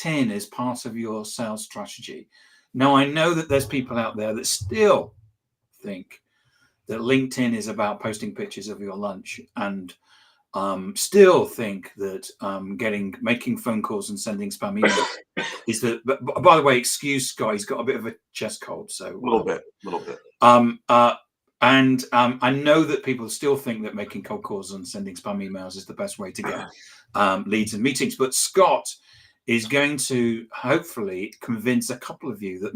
LinkedIn is part of your sales strategy. Now, I know that there's people out there that still think that LinkedIn is about posting pictures of your lunch, and still think that making phone calls and sending spam emails is the. But by the way, excuse Scott, he's got a bit of a chest cold, so a little bit. I know that people still think that making cold calls and sending spam emails is the best way to get leads and meetings. But Scott is going to hopefully convince a couple of you that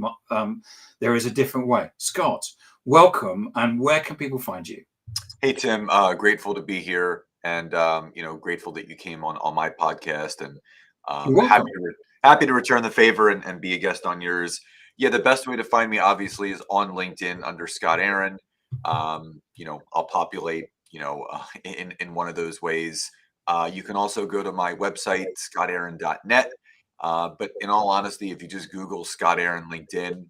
there is a different way. Scott, welcome, and where can people find you? Hey, Tim, grateful to be here, and grateful that you came on my podcast, and happy to return the favor and be a guest on yours. Yeah, the best way to find me obviously is on LinkedIn under Scott Aaron. I'll populate, in one of those ways. You can also go to my website, scottaaron.net. But in all honesty, if you just Google Scott Aaron LinkedIn,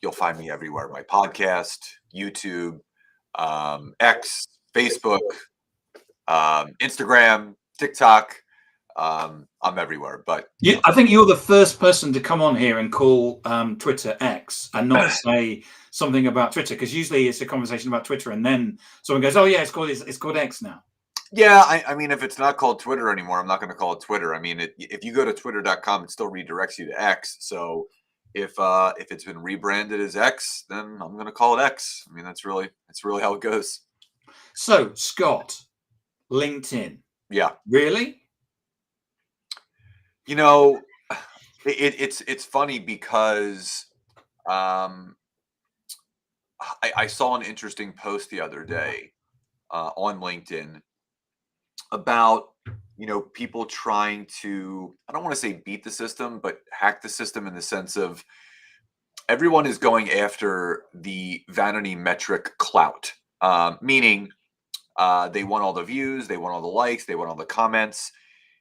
you'll find me everywhere. My podcast, YouTube, X, Facebook, Instagram, TikTok. I'm everywhere. But I think you're the first person to come on here and call Twitter X and not say something about Twitter, because usually it's a conversation about Twitter and then someone goes, "Oh yeah, it's called X now." Yeah, I mean, if it's not called Twitter anymore, I'm not going to call it Twitter. I mean, if you go to twitter.com, it still redirects you to X. So if it's been rebranded as X, then I'm going to call it X. I mean, that's really how it goes. So, Scott, LinkedIn. Yeah. Really? It's funny because I saw an interesting post the other day on LinkedIn about people trying to, I don't want to say beat the system, but hack the system, in the sense of everyone is going after the vanity metric clout, meaning they want all the views, they want all the likes, they want all the comments,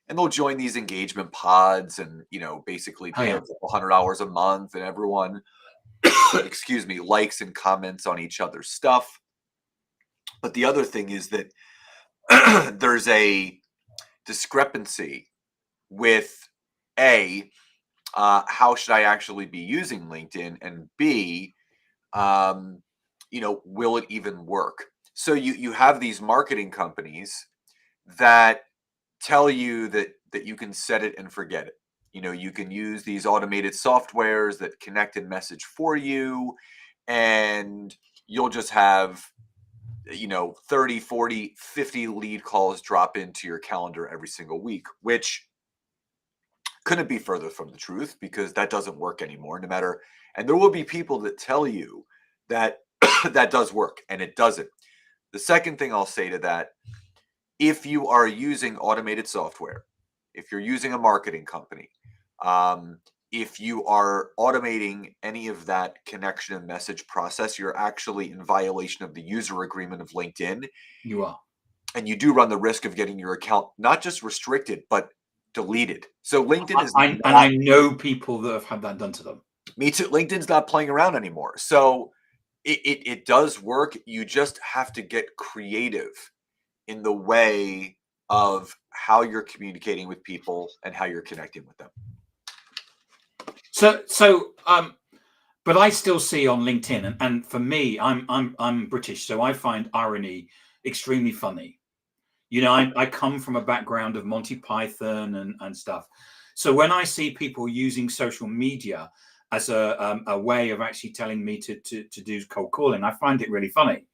and they'll join these engagement pods and basically pay a couple $100 a month, and everyone excuse me, likes and comments on each other's stuff. But the other thing is that there's a discrepancy with how should I actually be using LinkedIn, and B, will it even work? So you have these marketing companies that tell you that you can set it and forget it. You can use these automated softwares that connect and message for you, and you'll just have 30, 40, 50 lead calls drop into your calendar every single week, which couldn't be further from the truth, because that doesn't work anymore, no matter. And there will be people that tell you that that does work, and it doesn't. The second thing I'll say to that, if you are using automated software, if you're using a marketing company, if you are automating any of that connection and message process, you're actually in violation of the user agreement of LinkedIn. You are. And you do run the risk of getting your account not just restricted, but deleted. So LinkedIn is I know people that have had that done to them. Me too. LinkedIn's not playing around anymore. So it does work. You just have to get creative in the way of how you're communicating with people and how you're connecting with them. But I still see on LinkedIn, and for me, I'm British, so I find irony extremely funny. I come from a background of Monty Python and stuff. So when I see people using social media as a way of actually telling me to do cold calling, I find it really funny.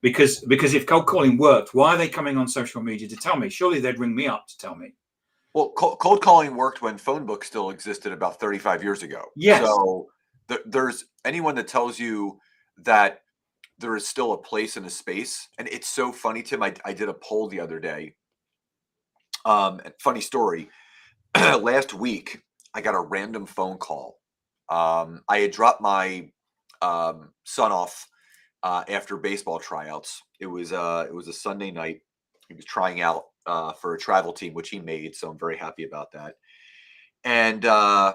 Because if cold calling worked, why are they coming on social media to tell me? Surely they'd ring me up to tell me. Well, cold calling worked when phone books still existed about 35 years ago. Yes. So there's anyone that tells you that there is still a place and a space. And it's so funny, Tim. I did a poll the other day. Funny story. Last week, I got a random phone call. I had dropped my son off after baseball tryouts. It was a Sunday night. He was trying out for a travel team, which he made. So I'm very happy about that. And I'm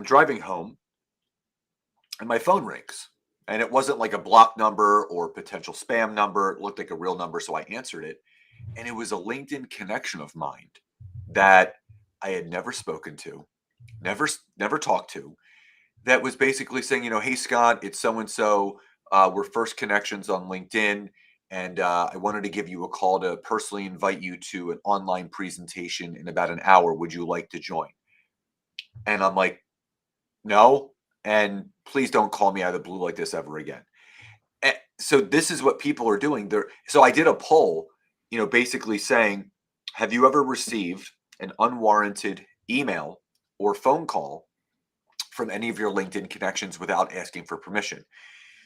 driving home, and my phone rings. And it wasn't like a block number or potential spam number. It looked like a real number, so I answered it. And it was a LinkedIn connection of mine that I had never spoken to, never talked to, that was basically saying, "Hey, Scott, it's so and so. We're first connections on LinkedIn, and I wanted to give you a call to personally invite you to an online presentation in about an hour. Would you like to join?" And I'm like, "No, and please don't call me out of the blue like this ever again." So this is what people are doing. So I did a poll, basically saying, "Have you ever received an unwarranted email or phone call from any of your LinkedIn connections without asking for permission?"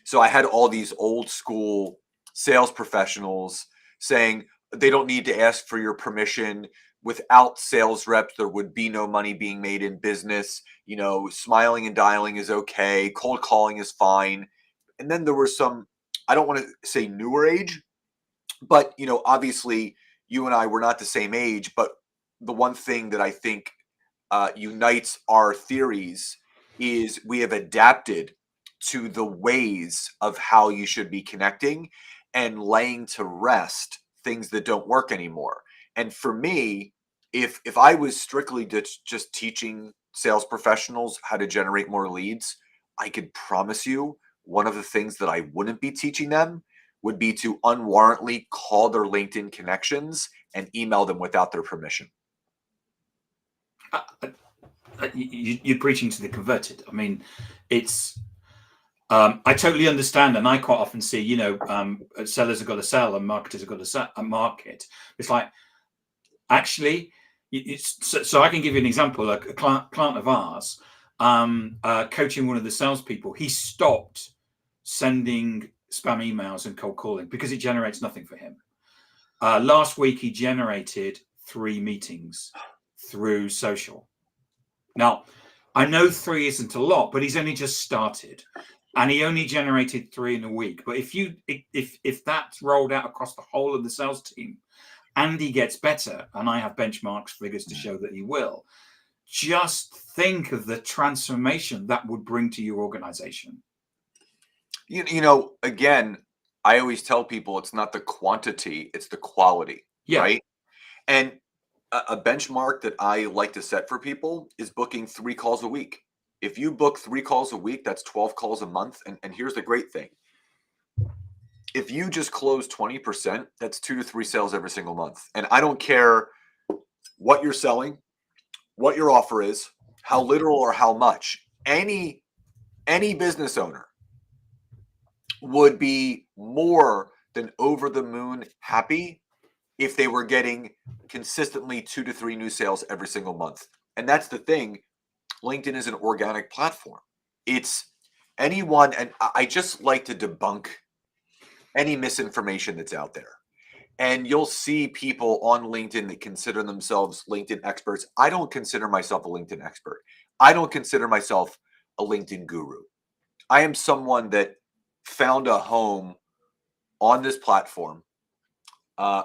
So I had all these old school sales professionals saying they don't need to ask for your permission. Without sales reps, there would be no money being made in business. Smiling and dialing is okay. Cold calling is fine. And then there were some, I don't want to say newer age, but obviously you and I were not the same age. But the one thing that I think unites our theories is we have adapted to the ways of how you should be connecting and laying to rest things that don't work anymore. And for me, if I was strictly just teaching sales professionals how to generate more leads, I could promise you one of the things that I wouldn't be teaching them would be to unwarrantedly call their LinkedIn connections and email them without their permission. Uh, you're preaching to the converted. I mean, it's I totally understand, and I quite often see, sellers have got to sell and marketers have got to market. It's like, actually, so I can give you an example. Like a client of ours, coaching one of the salespeople, he stopped sending spam emails and cold calling because it generates nothing for him. Last week, he generated 3 meetings through social. Now, I know 3 isn't a lot, but he's only just started, and he only generated 3 in a week. But if that's rolled out across the whole of the sales team, and he gets better, and I have benchmarks figures to show that he will, just think of the transformation that would bring to your organization. Again, I always tell people it's not the quantity, it's the quality, Yeah. right? And a benchmark that I like to set for people is booking 3 calls a week. If you book 3 calls a week, that's 12 calls a month. And here's the great thing. If you just close 20%, that's 2 to 3 sales every single month. And I don't care what you're selling, what your offer is, how little or how much. Any business owner would be more than over the moon happy if they were getting consistently 2 to 3 new sales every single month. And that's the thing. LinkedIn is an organic platform. It's anyone, and I just like to debunk any misinformation that's out there. And you'll see people on LinkedIn that consider themselves LinkedIn experts. I don't consider myself a LinkedIn expert. I don't consider myself a LinkedIn guru. I am someone that found a home on this platform,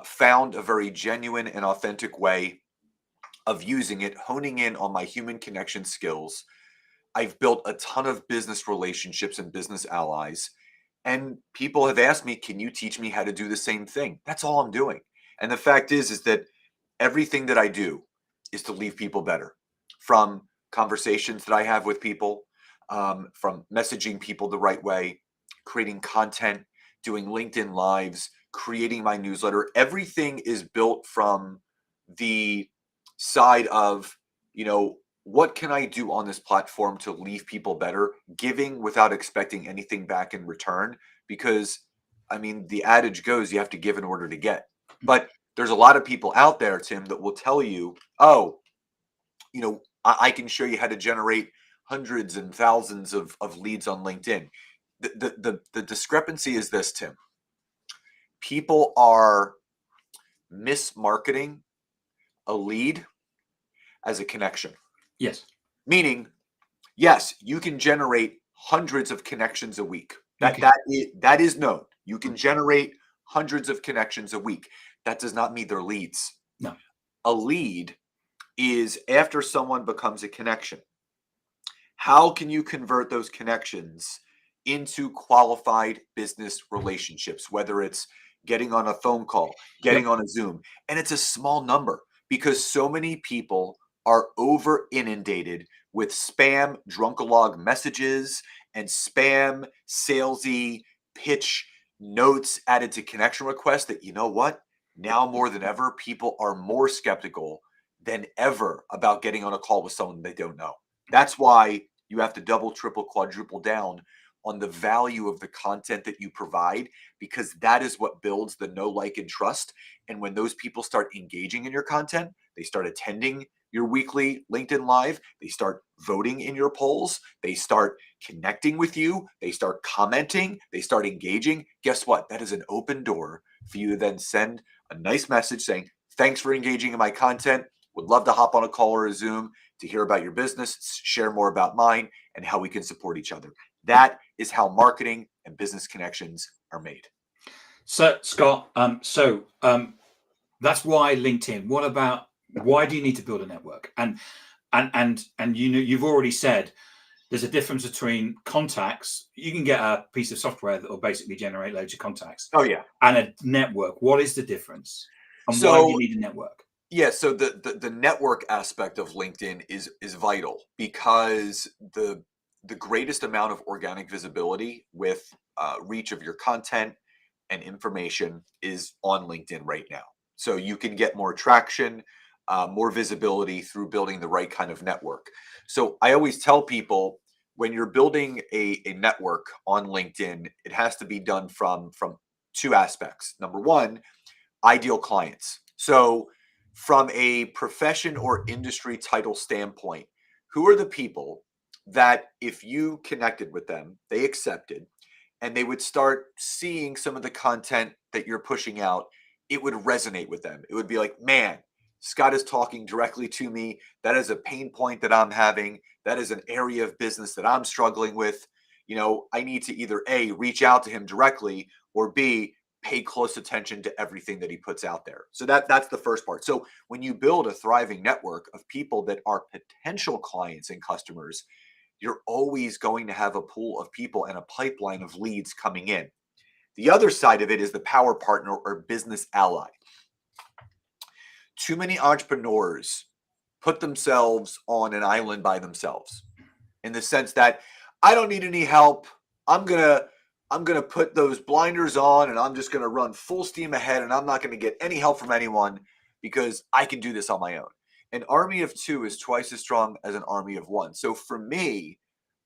found a very genuine and authentic way of using it, honing in on my human connection skills. I've built a ton of business relationships and business allies. And people have asked me, can you teach me how to do the same thing? That's all I'm doing. And the fact is that everything that I do is to leave people better, from conversations that I have with people, from messaging people the right way, creating content, doing LinkedIn lives, creating my newsletter. Everything is built from the side of, what can I do on this platform to leave people better, giving without expecting anything back in return? Because, I mean, the adage goes, you have to give in order to get. But there's a lot of people out there, Tim, that will tell you, oh, I can show you how to generate hundreds and thousands of leads on LinkedIn. The discrepancy is this, Tim. People are mismarketing a lead as a connection. Yes. Meaning, yes, you can generate hundreds of connections a week. Okay. That is known. You can generate hundreds of connections a week. That does not mean they're leads. No. A lead is after someone becomes a connection. How can you convert those connections into qualified business relationships, whether it's getting on a phone call, getting on a Zoom? And it's a small number because so many people are over inundated with spam drunkalog messages and spam salesy pitch notes added to connection requests that, you know what? Now more than ever, people are more skeptical than ever about getting on a call with someone they don't know. That's why you have to double, triple, quadruple down on the value of the content that you provide, because that is what builds the know, like, and trust. And when those people start engaging in your content, they start attending your weekly LinkedIn Live, they start voting in your polls, they start connecting with you, they start commenting, they start engaging. Guess what? That is an open door for you to then send a nice message saying, thanks for engaging in my content. Would love to hop on a call or a Zoom to hear about your business, share more about mine, and how we can support each other. That is how marketing and business connections are made. So, Scott, that's why LinkedIn. What about, why do you need to build a network? And you know, you've already said there's a difference between contacts. You can get a piece of software that will basically generate loads of contacts. Oh yeah. And a network. What is the difference? And why do you need a network? Yeah, so the network aspect of LinkedIn is vital, because the greatest amount of organic visibility with reach of your content and information is on LinkedIn right now. So you can get more traction, more visibility through building the right kind of network. So I always tell people, when you're building a network on LinkedIn, it has to be done from two aspects. Number one, ideal clients. So from a profession or industry title standpoint, who are the people that if you connected with them, they accepted, and they would start seeing some of the content that you're pushing out, it would resonate with them. It would be like, man, Scott is talking directly to me. That is a pain point that I'm having. That is an area of business that I'm struggling with. You know, I need to either A, reach out to him directly, or B, pay close attention to everything that he puts out there. So that's the first part. So when you build a thriving network of people that are potential clients and customers, you're always going to have a pool of people and a pipeline of leads coming in. The other side of it is the power partner or business ally. Too many entrepreneurs put themselves on an island by themselves, in the sense that I don't need any help. I'm gonna put those blinders on and I'm just gonna run full steam ahead, and I'm not gonna get any help from anyone because I can do this on my own. An army of two is twice as strong as an army of one. So for me,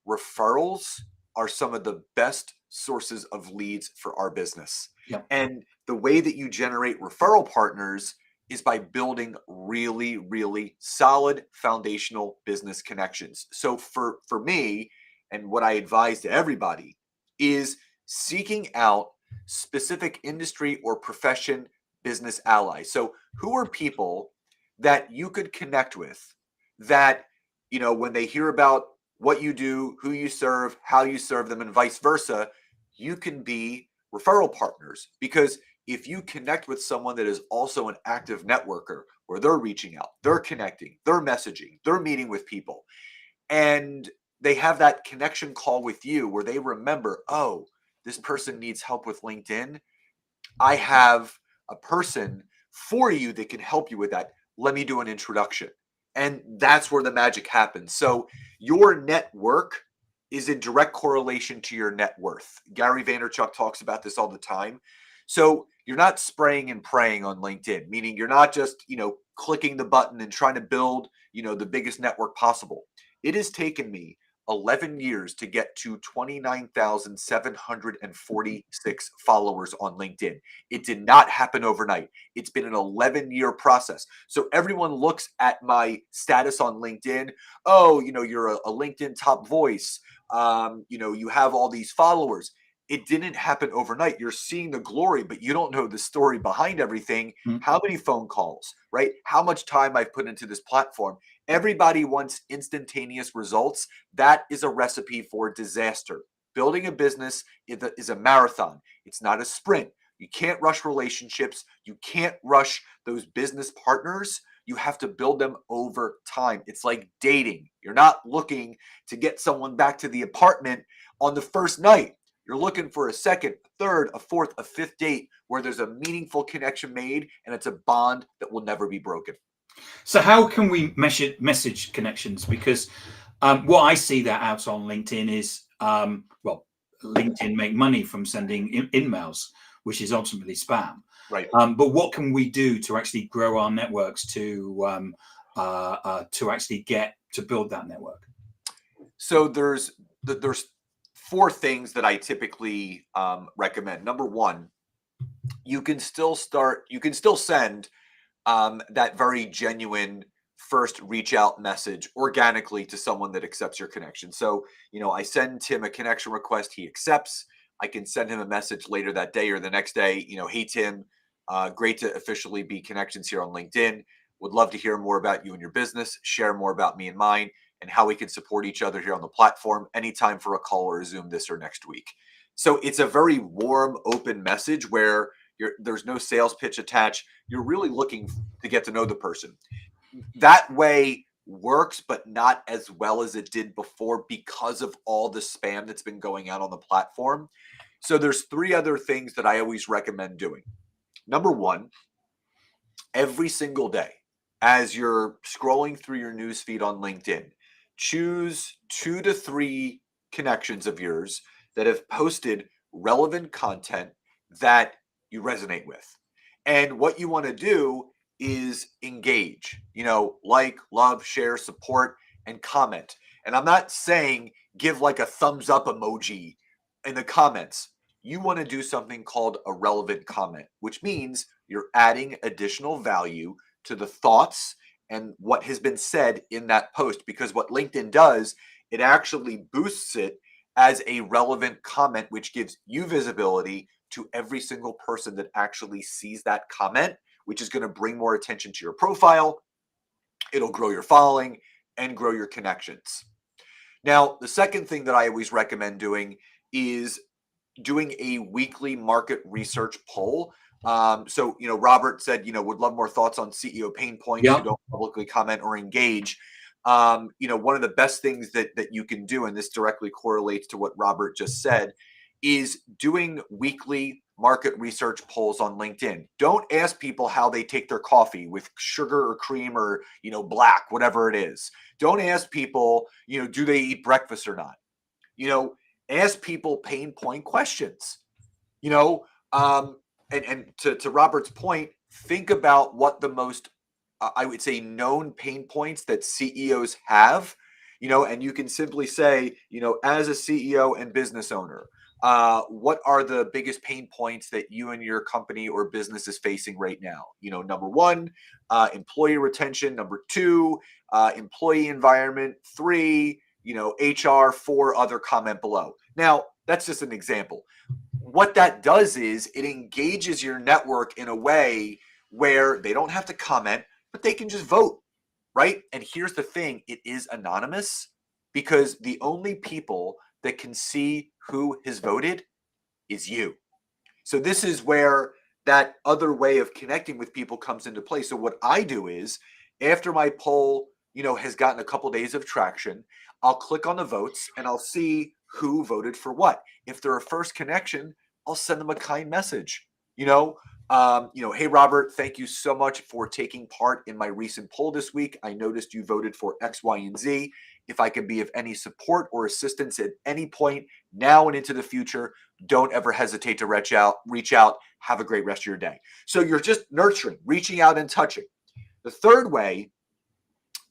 referrals are some of the best sources of leads for our business. Yeah. And the way that you generate referral partners is by building really, really solid foundational business connections. So for me, and what I advise to everybody, is seeking out specific industry or profession business allies. So who are people that you could connect with that, you know, when they hear about what you do, who you serve, how you serve them, and vice versa, you can be referral partners. Because if you connect with someone that is also an active networker, where they're reaching out, they're connecting, they're messaging, they're meeting with people, and they have that connection call with you where they remember, oh, this person needs help with LinkedIn. I have a person for you that can help you with that. Let me do an introduction. And that's where the magic happens. So your network is in direct correlation to your net worth. Gary Vaynerchuk talks about this all the time. So you're not spraying and praying on LinkedIn, meaning you're not just, clicking the button and trying to build, the biggest network possible. It has taken me 11 years to get to 29,746 followers on LinkedIn. It did not happen overnight. It's been an 11-year process. So everyone looks at my status on LinkedIn. Oh, you're a LinkedIn top voice. You have all these followers. It didn't happen overnight. You're seeing the glory, but you don't know the story behind everything. How many phone calls, right? How much time I've put into this platform. Everybody wants instantaneous results. That is a recipe for disaster. Building a business is a marathon. It's not a sprint. You can't rush relationships. You can't rush those business partners. You have to build them over time. It's like dating. You're not looking to get someone back to the apartment on the first night. You're looking for a second, a third, a fourth, a fifth date where there's a meaningful connection made, and it's a bond that will never be broken. So how can we measure message connections? Because what I see that out on LinkedIn is, well, LinkedIn make money from sending emails, which is ultimately spam. Right. But what can we do to actually grow our networks to actually get to build that network? So there's four things that I typically recommend. Number one, you can still send that very genuine first reach out message organically to someone that accepts your connection. So, I send Tim a connection request, he accepts. I can send him a message later that day or the next day, hey, Tim, great to officially be connections here on LinkedIn. Would love to hear more about you and your business, share more about me and mine, and how we can support each other here on the platform. Anytime for a call or a Zoom this or next week. So it's a very warm, open message where there's no sales pitch attached. You're really looking to get to know the person. That way works, but not as well as it did before because of all the spam that's been going out on the platform. So there's three other things that I always recommend doing. Number one, every single day, as you're scrolling through your newsfeed on LinkedIn, choose 2 to 3 connections of yours that have posted relevant content that you resonate with. And what you want to do is engage, like, love, share, support, and comment. And I'm not saying give like a thumbs up emoji in the comments. You want to do something called a relevant comment, which means you're adding additional value to the thoughts and what has been said in that post. Because what LinkedIn does, it actually boosts it as a relevant comment, which gives you visibility to every single person that actually sees that comment, which is going to bring more attention to your profile. It'll grow your following and grow your connections. Now, the second thing that I always recommend doing is doing a weekly market research poll. So, Robert said, would love more thoughts on CEO pain points who Yeah. don't publicly comment or engage. One of the best things that you can do, and this directly correlates to what Robert just said, is doing weekly market research polls on LinkedIn. Don't ask people how they take their coffee with sugar or cream or, black, whatever it is. Don't ask people, do they eat breakfast or not? Ask people pain point questions. You know, and to Robert's point, think about what the most I would say known pain points that CEOs have. And you can simply say, as a CEO and business owner, what are the biggest pain points that you and your company or business is facing right now? Number one, employee retention. Number two, employee environment. Three, HR. Four, other, comment below. Now, that's just an example. What that does is it engages your network in a way where they don't have to comment, but they can just vote, right? And here's the thing, it is anonymous because the only people that can see who has voted is you. So this is where that other way of connecting with people comes into play. So what I do is after my poll, has gotten a couple days of traction, I'll click on the votes and I'll see who voted for what. If they're a first connection, I'll send them a kind message. Hey Robert, thank you so much for taking part in my recent poll this week. I noticed you voted for X, Y, and Z. If I can be of any support or assistance at any point now and into the future, don't ever hesitate to reach out. Have a great rest of your day. So you're just nurturing, reaching out and touching. The third way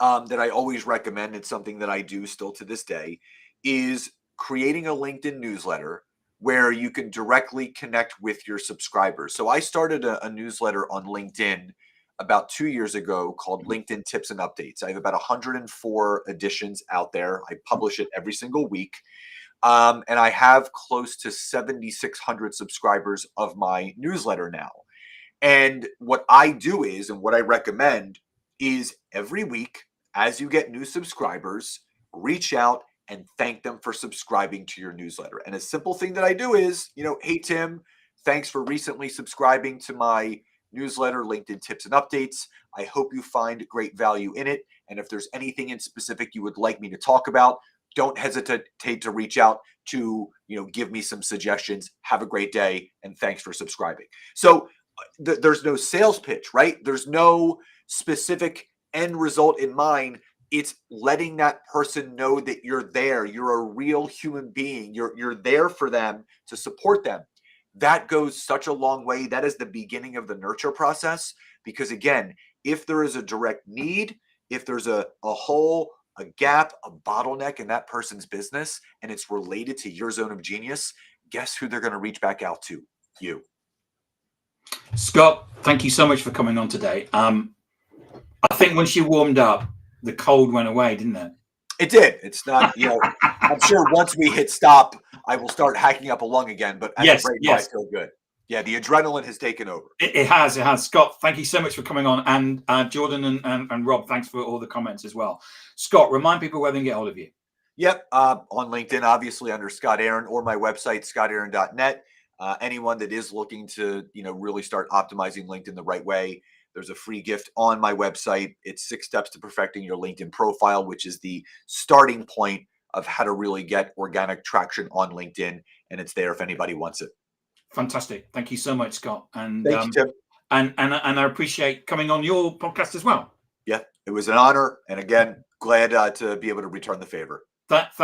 that I always recommend, it's something that I do still to this day, is creating a LinkedIn newsletter where you can directly connect with your subscribers. So I started a newsletter on LinkedIn about 2 years ago called LinkedIn Tips and Updates. I have about 104 editions out there. I publish it every single week. And I have close to 7,600 subscribers of my newsletter now. And what I do is, and what I recommend is every week, as you get new subscribers, reach out and thank them for subscribing to your newsletter. And a simple thing that I do is, hey, Tim, thanks for recently subscribing to my newsletter, LinkedIn Tips and Updates. I hope you find great value in it. And if there's anything in specific you would like me to talk about, don't hesitate to reach out to, give me some suggestions. Have a great day. And thanks for subscribing. So there's no sales pitch, right? There's no specific end result in mind. It's letting that person know that you're there. You're a real human being. You're there for them to support them. That goes such a long way. That is the beginning of the nurture process. Because again, if there is a direct need, if there's a hole, a gap, a bottleneck in that person's business, and it's related to your zone of genius, guess who they're going to reach back out to? You. Scott, thank you so much for coming on today. I think once you warmed up, the cold went away, didn't it? It did. It's not, I'm sure once we hit stop, I will start hacking up a lung again. But as Yes, of right now, I feel good. Yeah, the adrenaline has taken over. It has. Scott, thank you so much for coming on. And Jordan and Rob, thanks for all the comments as well. Scott, remind people where they can get hold of you. Yep. On LinkedIn, obviously under Scott Aaron, or my website, scottaaron.net. Anyone that is looking to, really start optimizing LinkedIn the right way, there's a free gift on my website. It's 6 steps to perfecting your LinkedIn profile, which is the starting point of how to really get organic traction on LinkedIn. And it's there if anybody wants it. Fantastic. Thank you so much, Scott. And thank you, Tim. And I appreciate coming on your podcast as well. Yeah, it was an honor. And again, glad to be able to return the favor. Thanks.